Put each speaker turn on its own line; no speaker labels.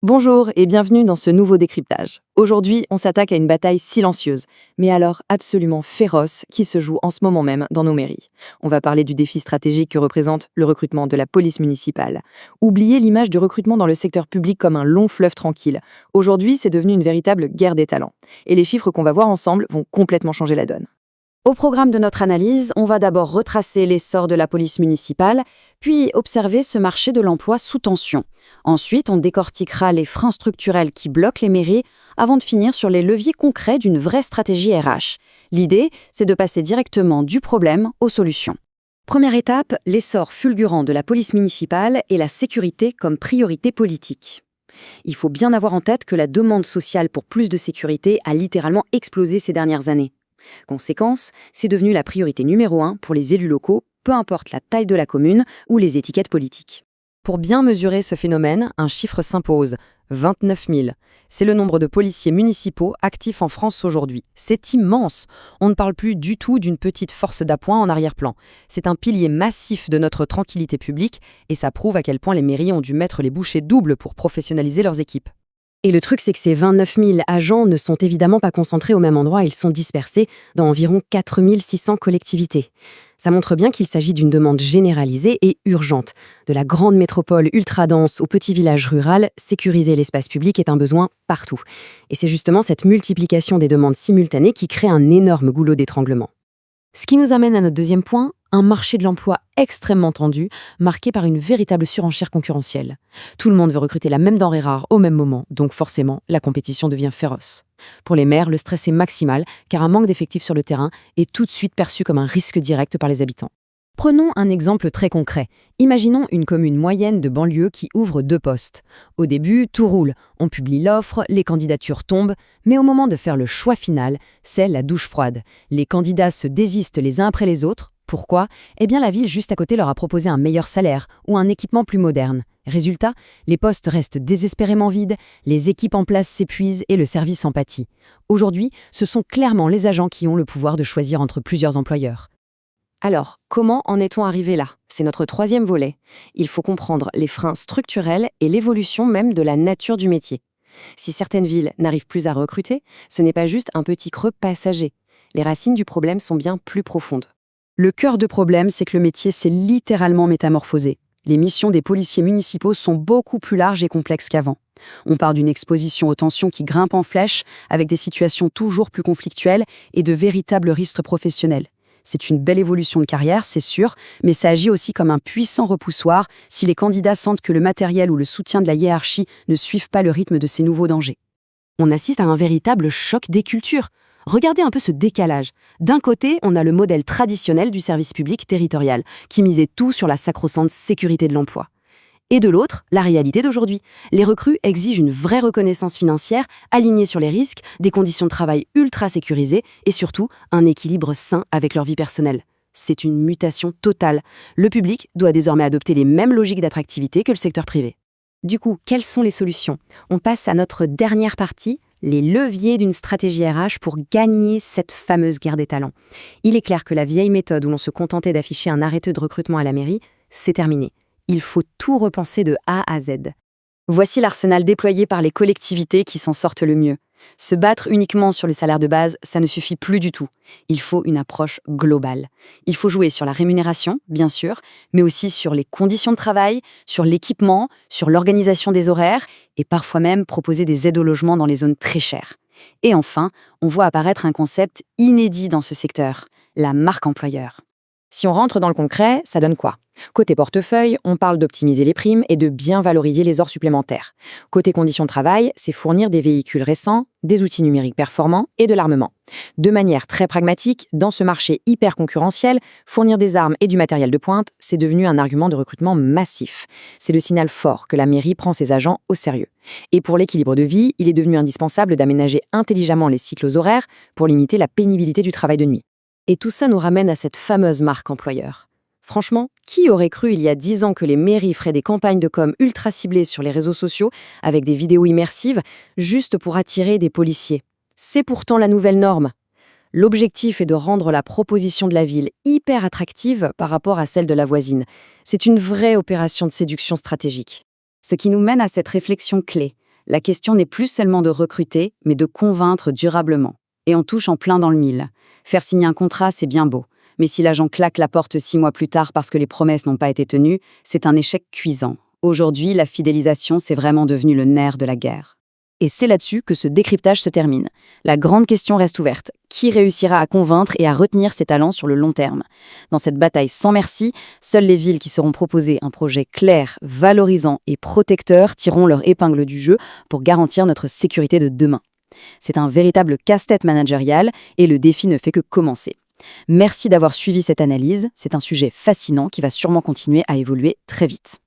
Bonjour et bienvenue dans ce nouveau décryptage. Aujourd'hui, on s'attaque à une bataille silencieuse, mais alors absolument féroce, qui se joue en ce moment même dans nos mairies. On va parler du défi stratégique que représente le recrutement de la police municipale. Oubliez l'image du recrutement dans le secteur public comme un long fleuve tranquille. Aujourd'hui, c'est devenu une véritable guerre des talents. Et les chiffres qu'on va voir ensemble vont complètement changer la donne.
Au programme de notre analyse, on va d'abord retracer l'essor de la police municipale, puis observer ce marché de l'emploi sous tension. Ensuite, on décortiquera les freins structurels qui bloquent les mairies avant de finir sur les leviers concrets d'une vraie stratégie RH. L'idée, c'est de passer directement du problème aux solutions. Première étape, l'essor fulgurant de la police municipale et la sécurité comme priorité politique. Il faut bien avoir en tête que la demande sociale pour plus de sécurité a littéralement explosé ces dernières années. Conséquence, c'est devenu la priorité numéro 1 pour les élus locaux, peu importe la taille de la commune ou les étiquettes politiques.
Pour bien mesurer ce phénomène, un chiffre s'impose, 29 000. C'est le nombre de policiers municipaux actifs en France aujourd'hui. C'est immense. On ne parle plus du tout d'une petite force d'appoint en arrière-plan. C'est un pilier massif de notre tranquillité publique et ça prouve à quel point les mairies ont dû mettre les bouchées doubles pour professionnaliser leurs équipes.
Et le truc, c'est que ces 29 000 agents ne sont évidemment pas concentrés au même endroit, ils sont dispersés dans environ 4 600 collectivités. Ça montre bien qu'il s'agit d'une demande généralisée et urgente. De la grande métropole ultra-dense au petit village rural, sécuriser l'espace public est un besoin partout. Et c'est justement cette multiplication des demandes simultanées qui crée un énorme goulot d'étranglement. Ce qui nous amène à notre deuxième point, un marché de l'emploi extrêmement tendu, marqué par une véritable surenchère concurrentielle. Tout le monde veut recruter la même denrée rare au même moment, donc forcément, la compétition devient féroce. Pour les maires, le stress est maximal, car un manque d'effectifs sur le terrain est tout de suite perçu comme un risque direct par les habitants. Prenons un exemple très concret. Imaginons une commune moyenne de banlieue qui ouvre 2 postes. Au début, tout roule. On publie l'offre, les candidatures tombent, mais au moment de faire le choix final, c'est la douche froide. Les candidats se désistent les uns après les autres. Pourquoi ? Eh bien, la ville juste à côté leur a proposé un meilleur salaire ou un équipement plus moderne. Résultat, les postes restent désespérément vides, les équipes en place s'épuisent et le service en pâtit. Aujourd'hui, ce sont clairement les agents qui ont le pouvoir de choisir entre plusieurs employeurs. Alors, comment en est-on arrivé là ? C'est notre troisième volet. Il faut comprendre les freins structurels et l'évolution même de la nature du métier. Si certaines villes n'arrivent plus à recruter, ce n'est pas juste un petit creux passager. Les racines du problème sont bien plus profondes. Le cœur de problème, c'est que le métier s'est littéralement métamorphosé. Les missions des policiers municipaux sont beaucoup plus larges et complexes qu'avant. On part d'une exposition aux tensions qui grimpent en flèche, avec des situations toujours plus conflictuelles et de véritables risques professionnels. C'est une belle évolution de carrière, c'est sûr, mais ça agit aussi comme un puissant repoussoir si les candidats sentent que le matériel ou le soutien de la hiérarchie ne suivent pas le rythme de ces nouveaux dangers. On assiste à un véritable choc des cultures. Regardez un peu ce décalage. D'un côté, on a le modèle traditionnel du service public territorial, qui misait tout sur la sacro-sainte sécurité de l'emploi. Et de l'autre, la réalité d'aujourd'hui. Les recrues exigent une vraie reconnaissance financière, alignée sur les risques, des conditions de travail ultra sécurisées et surtout un équilibre sain avec leur vie personnelle. C'est une mutation totale. Le public doit désormais adopter les mêmes logiques d'attractivité que le secteur privé. Du coup, quelles sont les solutions ? On passe à notre dernière partie, les leviers d'une stratégie RH pour gagner cette fameuse guerre des talents. Il est clair que la vieille méthode où l'on se contentait d'afficher un arrêté de recrutement à la mairie, c'est terminé. Il faut tout repenser de A à Z. Voici l'arsenal déployé par les collectivités qui s'en sortent le mieux. Se battre uniquement sur le salaire de base, ça ne suffit plus du tout. Il faut une approche globale. Il faut jouer sur la rémunération, bien sûr, mais aussi sur les conditions de travail, sur l'équipement, sur l'organisation des horaires et parfois même proposer des aides au logement dans les zones très chères. Et enfin, on voit apparaître un concept inédit dans ce secteur, la marque employeur.
Si on rentre dans le concret, ça donne quoi ? Côté portefeuille, on parle d'optimiser les primes et de bien valoriser les heures supplémentaires. Côté conditions de travail, c'est fournir des véhicules récents, des outils numériques performants et de l'armement. De manière très pragmatique, dans ce marché hyper concurrentiel, fournir des armes et du matériel de pointe, c'est devenu un argument de recrutement massif. C'est le signal fort que la mairie prend ses agents au sérieux. Et pour l'équilibre de vie, il est devenu indispensable d'aménager intelligemment les cycles horaires pour limiter la pénibilité du travail de nuit.
Et tout ça nous ramène à cette fameuse marque employeur. Franchement, qui aurait cru il y a 10 ans que les mairies feraient des campagnes de com ultra ciblées sur les réseaux sociaux avec des vidéos immersives juste pour attirer des policiers ? C'est pourtant la nouvelle norme. L'objectif est de rendre la proposition de la ville hyper attractive par rapport à celle de la voisine. C'est une vraie opération de séduction stratégique. Ce qui nous mène à cette réflexion clé.
La question n'est plus seulement de recruter, mais de convaincre durablement. Et on touche en plein dans le mille. Faire signer un contrat, c'est bien beau. Mais si l'agent claque la porte 6 mois plus tard parce que les promesses n'ont pas été tenues, c'est un échec cuisant. Aujourd'hui, la fidélisation, c'est vraiment devenu le nerf de la guerre.
Et c'est là-dessus que ce décryptage se termine. La grande question reste ouverte. Qui réussira à convaincre et à retenir ses talents sur le long terme? Dans cette bataille sans merci, seules les villes qui seront proposées un projet clair, valorisant et protecteur tireront leur épingle du jeu pour garantir notre sécurité de demain. C'est un véritable casse-tête managérial et le défi ne fait que commencer. Merci d'avoir suivi cette analyse, c'est un sujet fascinant qui va sûrement continuer à évoluer très vite.